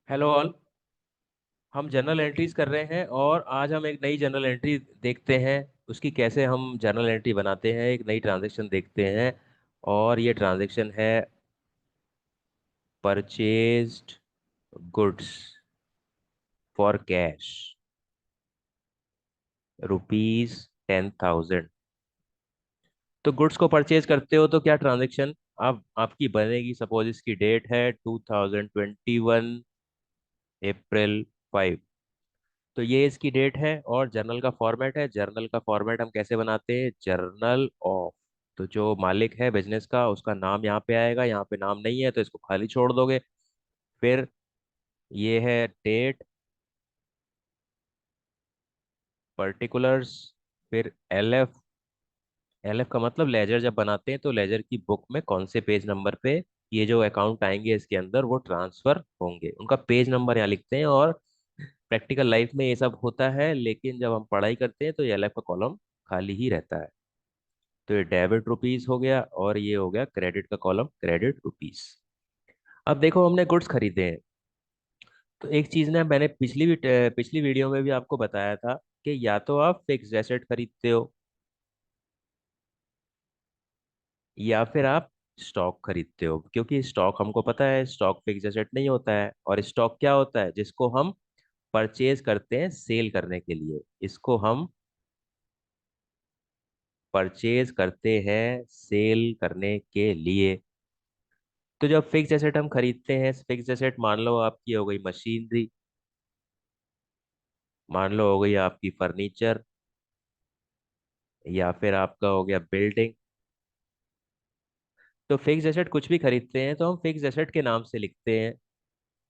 Hello all. हम general entries कर रहे हैं और आज हम एक नई जनरल एंट्री देखते हैं। उसकी कैसे हम जनरल एंट्री बनाते हैं, एक नई ट्रांजैक्शन देखते हैं। और ये ट्रांजैक्शन है परचेज्ड गुड्स फॉर कैश ₹10,000। तो गुड्स को परचेज करते हो तो क्या ट्रांजैक्शन अब आपकी बनेगी। सपोज इसकी डेट है 2021 अप्रैल 5। तो ये इसकी डेट है और जर्नल का फॉर्मेट है। जर्नल का फॉर्मेट हम कैसे बनाते हैं, जर्नल ऑफ। तो जो मालिक है बिजनेस का, उसका नाम यहाँ पे आएगा। यहाँ पे नाम नहीं है तो इसको खाली छोड़ दोगे। फिर ये है डेट, पर्टिकुलर्स, फिर एल एफ। एल एफ का मतलब लेजर। जब बनाते हैं तो लेजर की बुक में कौन से पेज नंबर पे ये जो अकाउंट आएंगे इसके अंदर वो ट्रांसफर होंगे, उनका पेज नंबर यहाँ लिखते हैं। और प्रैक्टिकल लाइफ में ये सब होता है, लेकिन जब हम पढ़ाई करते हैं तो ये एल एफ का कॉलम खाली ही रहता है। तो ये डेबिट रुपीस हो गया और ये हो गया क्रेडिट का कॉलम, क्रेडिट रुपीस। अब देखो, हमने गुड्स खरीदे हैं। तो एक चीज ना, मैंने पिछली वीडियो में भी आपको बताया था कि या तो आप फिक्स्ड एसेट खरीदते हो या फिर आप स्टॉक खरीदते हो। क्योंकि स्टॉक हमको पता है, स्टॉक फिक्स्ड एसेट नहीं होता है। और स्टॉक क्या होता है, जिसको हम परचेज करते हैं सेल करने के लिए। इसको हम परचेज करते हैं सेल करने के लिए। तो जब फिक्स एसेट हम खरीदते हैं, फिक्स एसेट मान लो आपकी हो गई मशीनरी, मान लो हो गई आपकी फर्नीचर, या फिर आपका हो गया बिल्डिंग। तो फिक्स एसेट कुछ भी खरीदते हैं तो हम फिक्स एसेट के नाम से लिखते हैं।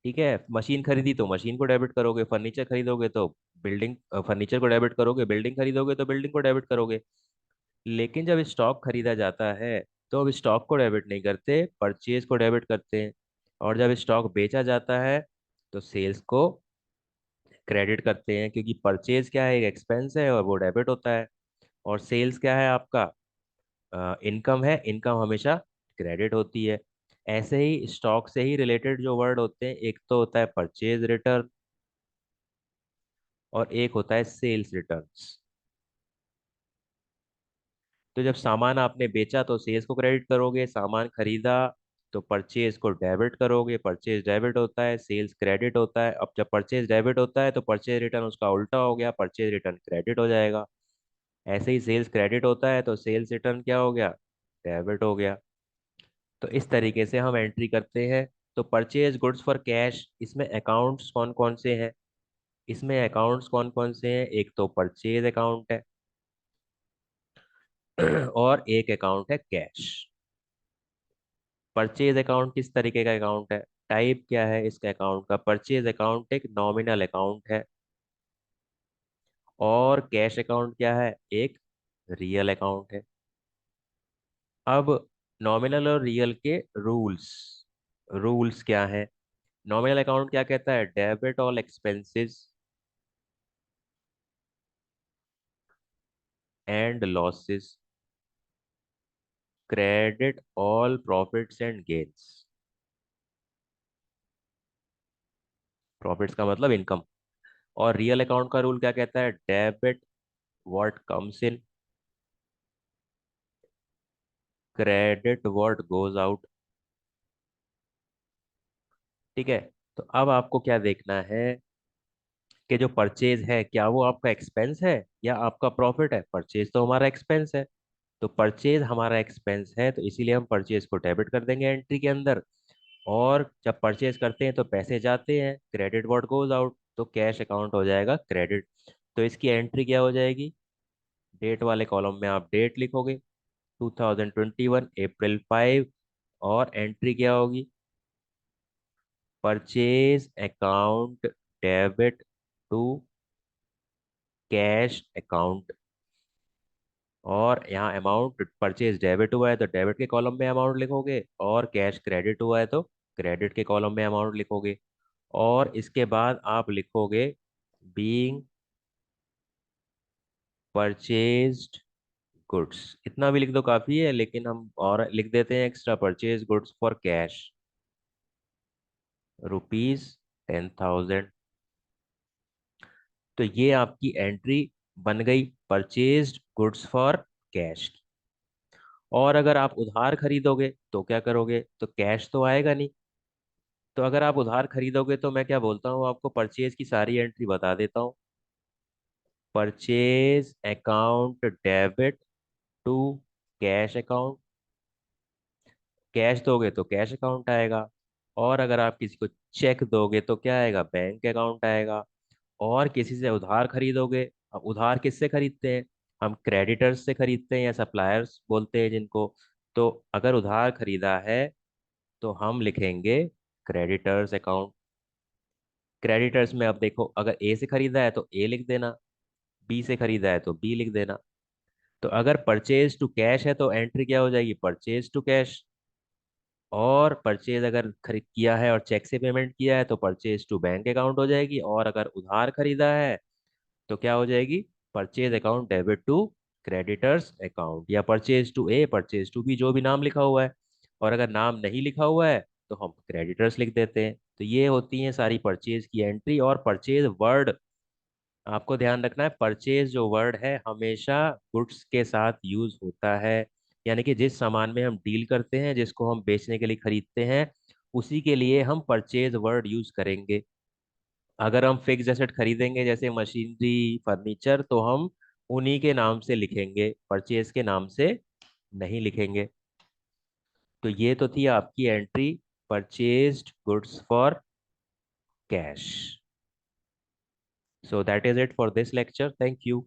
ठीक है, मशीन खरीदी तो मशीन को डेबिट करोगे, फर्नीचर खरीदोगे तो बिल्डिंग, फर्नीचर को डेबिट करोगे, बिल्डिंग खरीदोगे तो बिल्डिंग को डेबिट करोगे। लेकिन जब स्टॉक खरीदा जाता है तो अब स्टॉक को डेबिट नहीं करते, परचेज को डेबिट करते हैं। और जब स्टॉक बेचा जाता है तो सेल्स को क्रेडिट करते हैं, क्योंकि परचेज क्या है, एक एक्सपेंस है और वो डेबिट होता है। और सेल्स क्या है, आपका इनकम है, इनकम हमेशा क्रेडिट होती है। ऐसे ही स्टॉक से ही रिलेटेड जो वर्ड होते हैं, एक तो होता है परचेज रिटर्न और एक होता है सेल्स रिटर्न्स। तो जब सामान आपने बेचा तो सेल्स को क्रेडिट करोगे, सामान खरीदा तो परचेज को डेबिट करोगे, परचेज डेबिट होता है, सेल्स क्रेडिट होता है। अब जब परचेज डेबिट होता है तो परचेज रिटर्न उसका उल्टा हो गया, परचेज रिटर्न क्रेडिट हो जाएगा। ऐसे ही सेल्स क्रेडिट होता है तो सेल्स रिटर्न क्या हो गया, डेबिट हो गया। तो इस तरीके से हम एंट्री करते हैं। तो परचेज गुड्स फॉर कैश, इसमें अकाउंट्स कौन कौन से हैं, इसमें अकाउंट्स कौन कौन से हैं, एक तो परचेज अकाउंट है और एक अकाउंट है कैश। परचेज अकाउंट किस तरीके का अकाउंट है, टाइप क्या है इसका अकाउंट का, परचेज अकाउंट एक नॉमिनल अकाउंट है। और कैश अकाउंट क्या है, एक रियल अकाउंट है। अब नॉमिनल और रियल के रूल्स, रूल्स क्या है। नॉमिनल अकाउंट क्या कहता है, debit all expenses and losses, credit all profits and gains. Profits का मतलब इनकम। और रियल अकाउंट का रूल क्या कहता है, debit what comes in, credit what goes out. ठीक है। तो अब आपको क्या देखना है कि जो परचेज है क्या वो आपका एक्सपेंस है या आपका प्रॉफिट है। परचेज तो हमारा एक्सपेंस है, तो परचेज हमारा एक्सपेंस है तो इसीलिए हम परचेज को डेबिट कर देंगे एंट्री के अंदर। और जब परचेज करते हैं तो पैसे जाते हैं, क्रेडिट व्हाट गोज आउट, तो कैश अकाउंट हो जाएगा क्रेडिट। तो इसकी एंट्री क्या हो जाएगी, डेट वाले कॉलम में आप डेट लिखोगे 2021 अप्रैल 5। और एंट्री क्या होगी, purchase account debit to cash account. और यहाँ अमाउंट, परचेज डेबिट हुआ है तो डेबिट के कॉलम में अमाउंट लिखोगे, और कैश क्रेडिट हुआ है तो क्रेडिट के कॉलम में अमाउंट लिखोगे। और इसके बाद आप लिखोगे बीइंग परचेज्ड गुड्स। इतना भी लिख दो काफी है, लेकिन हम और लिख देते हैं extra, purchase goods for cash rupees 10,000। तो ये आपकी एंट्री बन गई परचेज्ड गुड्स फॉर कैश। और अगर आप उधार खरीदोगे तो क्या करोगे, तो कैश तो आएगा नहीं। तो अगर आप उधार खरीदोगे तो मैं क्या बोलता हूँ आपको, परचेज की सारी एंट्री बता देता हूँ। Purchase account debit to cash account. Cash दोगे तो कैश अकाउंट आएगा, और अगर आप किसी को चेक दोगे तो क्या आएगा, बैंक अकाउंट आएगा। और किसी से उधार खरीदोगे, अब उधार किससे खरीदते हैं, हम क्रेडिटर्स से खरीदते हैं या सप्लायर्स बोलते हैं जिनको। तो अगर उधार खरीदा है तो हम लिखेंगे क्रेडिटर्स अकाउंट। क्रेडिटर्स में अब देखो, अगर ए से खरीदा है तो ए लिख देना, बी से खरीदा है तो बी लिख देना। तो अगर परचेज टू कैश है तो एंट्री क्या हो जाएगी, परचेज टू कैश। और परचेज अगर खरीद किया है और चेक से पेमेंट किया है तो परचेज टू बैंक अकाउंट हो जाएगी। और अगर उधार खरीदा है तो क्या हो जाएगी, purchase account debit to creditors account, या purchase to A, purchase to B, जो भी नाम लिखा हुआ है। और अगर नाम नहीं लिखा हुआ है तो हम क्रेडिटर्स लिख देते हैं। तो ये होती हैं सारी परचेज की एंट्री। और परचेज वर्ड आपको ध्यान रखना है, परचेज जो वर्ड है हमेशा गुड्स के साथ यूज होता है। यानी कि जिस सामान में हम डील करते हैं, जिसको हम बेचने के लिए खरीदते हैं, उसी के लिए हम परचेज वर्ड यूज करेंगे। अगर हम फिक्स एसेट खरीदेंगे जैसे मशीनरी, फर्नीचर, तो हम उन्हीं के नाम से लिखेंगे, परचेज के नाम से नहीं लिखेंगे। तो ये तो थी आपकी entry, purchased goods for cash. So that is it for this lecture, thank you.